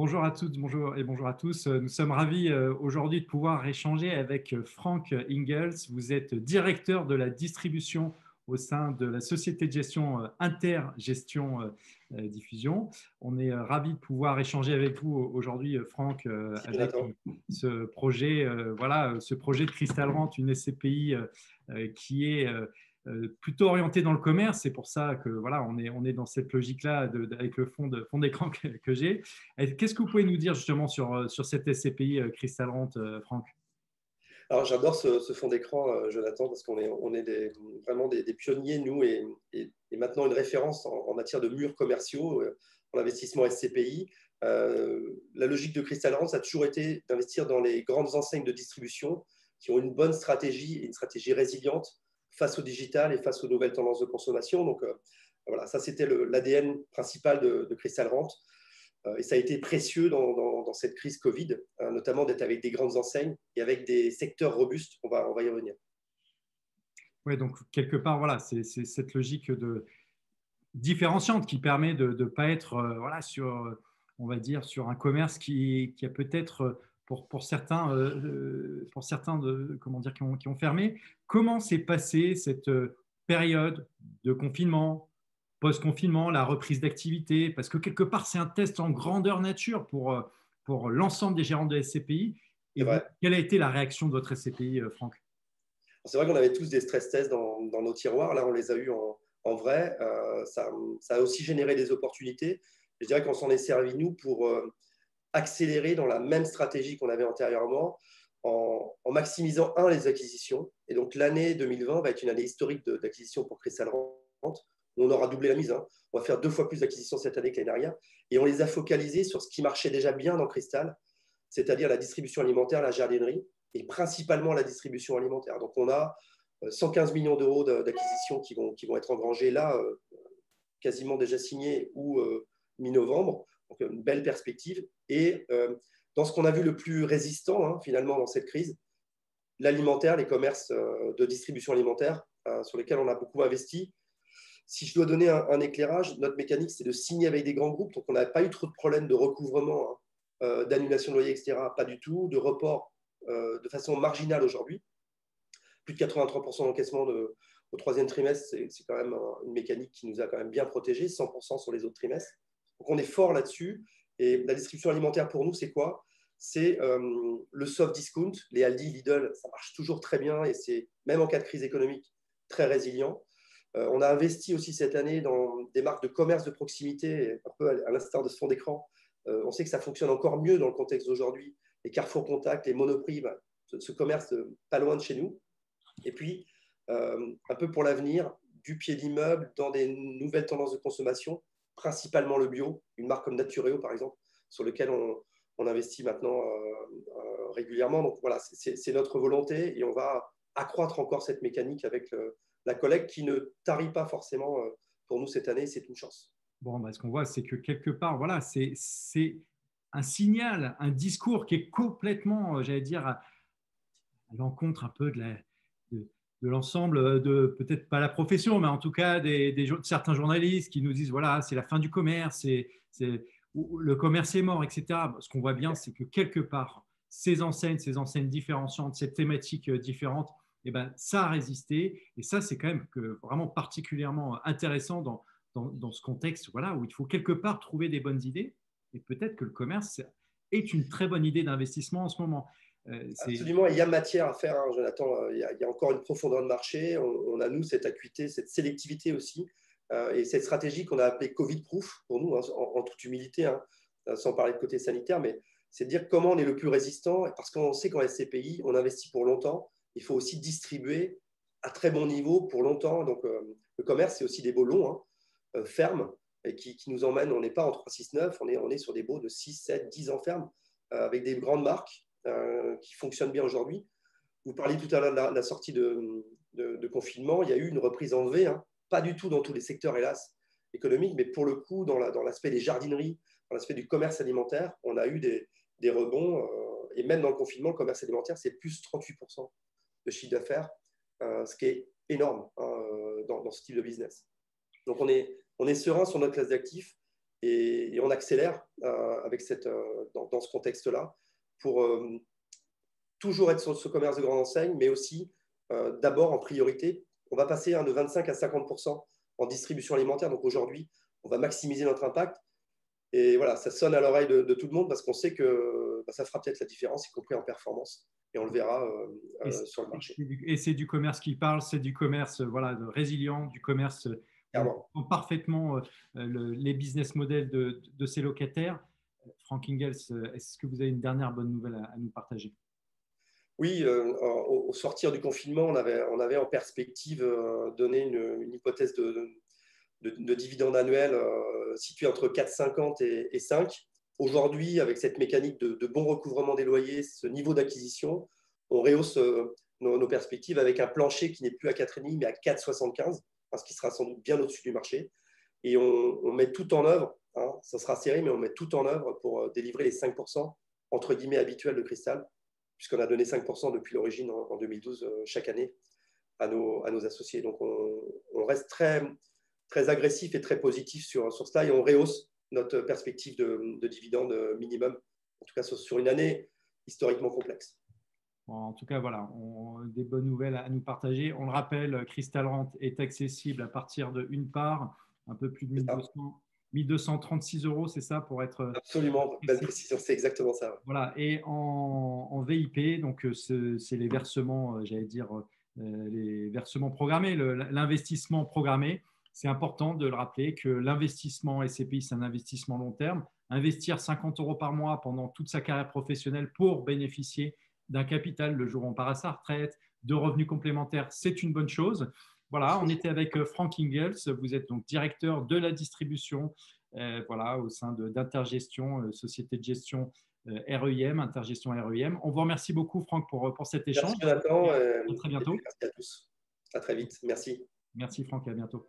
Bonjour à toutes, bonjour et bonjour à tous. Nous sommes ravis aujourd'hui de pouvoir échanger avec Franck Ingels. Vous êtes directeur de la distribution au sein de la société de gestion Intergestion Diffusion. On est ravis de pouvoir échanger avec vous aujourd'hui, Franck, Merci avec Jonathan. ce projet, ce projet de Crystal Rent, une SCPI qui est plutôt orienté dans le commerce. C'est pour ça que voilà, on est dans cette logique-là avec le fond d'écran que j'ai. Qu'est-ce que vous pouvez nous dire justement sur cette SCPI Crystal Rent, Franck? Alors j'adore ce fond d'écran, Jonathan, parce qu'on est vraiment des pionniers, nous, et maintenant une référence en matière de murs commerciaux, en investissement SCPI. La logique de Crystal Rent, ça a toujours été d'investir dans les grandes enseignes de distribution qui ont une bonne stratégie et une stratégie résiliente face au digital et face aux nouvelles tendances de consommation. Donc voilà, ça c'était l'ADN principal de Crystal Rent. Et ça a été précieux dans cette crise Covid, notamment d'être avec des grandes enseignes et avec des secteurs robustes. On va y revenir. Ouais, donc quelque part, voilà, c'est cette logique de différenciante qui permet de ne pas être voilà, sur, on va dire, sur un commerce qui a peut-être, pour certains comment dire, qui ont fermé. Comment s'est passée cette période de confinement, post-confinement, la reprise d'activité? Parce que quelque part, c'est un test en grandeur nature pour l'ensemble des gérants de SCPI. Et C'est vous, vrai. quelle a été la réaction de votre SCPI, Franck? C'est vrai qu'on avait tous des stress tests dans nos tiroirs. Là, on les a eus en vrai. Ça a aussi généré des opportunités. Je dirais qu'on s'en est servi, nous, pour accélérer dans la même stratégie qu'on avait antérieurement, en maximisant, les acquisitions. Et donc, l'année 2020 va être une année historique d'acquisition pour Crystal Rent. On aura doublé la mise, hein. On va faire 2 fois plus d'acquisitions cette année que l'année dernière. Et on les a focalisés sur ce qui marchait déjà bien dans Crystal, c'est-à-dire la distribution alimentaire, la jardinerie, et principalement la distribution alimentaire. Donc, on a 115 millions d'euros d'acquisitions qui vont être engrangés là, quasiment déjà signés ou mi-novembre. Donc, une belle perspective. Et dans ce qu'on a vu le plus résistant, hein, finalement, dans cette crise, l'alimentaire, les commerces de distribution alimentaire, sur lesquels on a beaucoup investi. Si je dois donner un éclairage, notre mécanique, c'est de signer avec des grands groupes. Donc, on n'a pas eu trop de problèmes de recouvrement, hein, d'annulation de loyer, etc. Pas du tout. De report de façon marginale aujourd'hui. Plus de 83% d'encaissement au troisième trimestre, c'est quand même une mécanique qui nous a quand même bien protégés, 100% sur les autres trimestres. Donc, on est fort là-dessus. Et la distribution alimentaire, pour nous, c'est quoi? C'est le soft discount. Les Aldi, Lidl, ça marche toujours très bien et c'est, même en cas de crise économique, très résilient. On a investi aussi cette année dans des marques de commerce de proximité, un peu à l'instar de ce fond d'écran. On sait que ça fonctionne encore mieux dans le contexte d'aujourd'hui. Les Carrefour Contact, les Monoprix, bah, ce commerce pas loin de chez nous. Et puis, un peu pour l'avenir, du pied d'immeuble dans des nouvelles tendances de consommation, principalement le bio, une marque comme Natureo par exemple, sur lequel on investit maintenant régulièrement. Donc voilà, c'est notre volonté et on va accroître encore cette mécanique avec la collecte qui ne tarit pas forcément pour nous cette année, c'est une chance. Bon, bah, ce qu'on voit, c'est que quelque part, voilà, c'est un signal, un discours qui est complètement, j'allais dire, à l'encontre un peu de, de l'ensemble de, peut-être pas la profession, mais en tout cas certains journalistes qui nous disent, voilà, c'est la fin du commerce, le commerce est mort, etc. Ce qu'on voit bien, c'est que quelque part, ces enseignes différenciantes, ces thématiques différentes, eh ben, ça a résisté. Et ça, c'est quand même vraiment particulièrement intéressant dans ce contexte, voilà, où il faut quelque part trouver des bonnes idées. Et peut-être que le commerce est une très bonne idée d'investissement en ce moment. C'est Absolument, il y a matière à faire, hein, Jonathan. Il y a encore une profondeur de marché. On a, nous, cette acuité, cette sélectivité aussi. Et cette stratégie qu'on a appelée Covid-proof, pour nous, hein, en toute humilité, hein, sans parler de côté sanitaire, mais c'est de dire comment on est le plus résistant. Parce qu'on sait qu'en SCPI, on investit pour longtemps. Il faut aussi distribuer à très bon niveau pour longtemps. Donc, le commerce, c'est aussi des baux longs, hein, fermes, et qui nous emmènent. On n'est pas en 3-6-9, on est sur des baux de 6, 7, 10 ans fermes, avec des grandes marques qui fonctionne bien aujourd'hui. Vous parliez tout à l'heure de la sortie de confinement. Il y a eu une reprise en V, hein, pas du tout dans tous les secteurs, hélas, économiques, mais pour le coup, dans l'aspect des jardineries, dans l'aspect du commerce alimentaire, on a eu des rebonds. Et même dans le confinement, le commerce alimentaire, c'est plus 38% de chiffre d'affaires, ce qui est énorme, hein, dans ce type de business. Donc, on est serein sur notre classe d'actifs et on accélère avec dans ce contexte-là pour toujours être sur ce commerce de grande enseigne, mais aussi d'abord en priorité. On va passer de 25 à 50% en distribution alimentaire. Donc aujourd'hui, on va maximiser notre impact. Et voilà, ça sonne à l'oreille de tout le monde parce qu'on sait que ça fera peut-être la différence, y compris en performance. Et on le verra sur le marché. Et c'est du commerce qui parle, c'est du commerce voilà, résilient, du commerce parfaitement les business models de ces locataires. Franck Ingels, est-ce que vous avez une dernière bonne nouvelle à nous partager? Oui, au sortir du confinement, on avait en perspective donné une hypothèse de dividende annuel situé entre 4,50 et 5. Aujourd'hui, avec cette mécanique de bon recouvrement des loyers, ce niveau d'acquisition, on rehausse nos perspectives avec un plancher qui n'est plus à 4,5 mais à 4,75, ce qui sera sans doute bien au-dessus du marché. Et on met tout en œuvre, hein, ça sera serré, mais on met tout en œuvre pour délivrer les 5% entre guillemets habituels de Cristal, puisqu'on a donné 5% depuis l'origine en 2012 chaque année à nos associés. Donc on reste très agressif et très positif sur cela et on rehausse notre perspective de dividende minimum, en tout cas sur une année historiquement complexe. Bon, en tout cas, voilà, des bonnes nouvelles à nous partager. On le rappelle, Crystal Rent est accessible à partir de une part, un peu plus de 1236 euros, c'est ça pour être… Absolument, belle précision, c'est exactement ça. Voilà, et en VIP, donc c'est les versements, j'allais dire, les versements programmés, l'investissement programmé. C'est important de le rappeler que l'investissement SCPI, c'est un investissement long terme. Investir 50 euros par mois pendant toute sa carrière professionnelle pour bénéficier d'un capital le jour où on part à sa retraite, de revenus complémentaires, c'est une bonne chose. Voilà, on était avec Franck Ingels, vous êtes donc directeur de la distribution voilà, au sein d'Intergestion, société de gestion REIM, Intergestion REIM. On vous remercie beaucoup, Franck, pour cet échange. Merci, Jonathan. À très bientôt. Merci à tous. À très vite. Merci. Merci, Franck. À bientôt.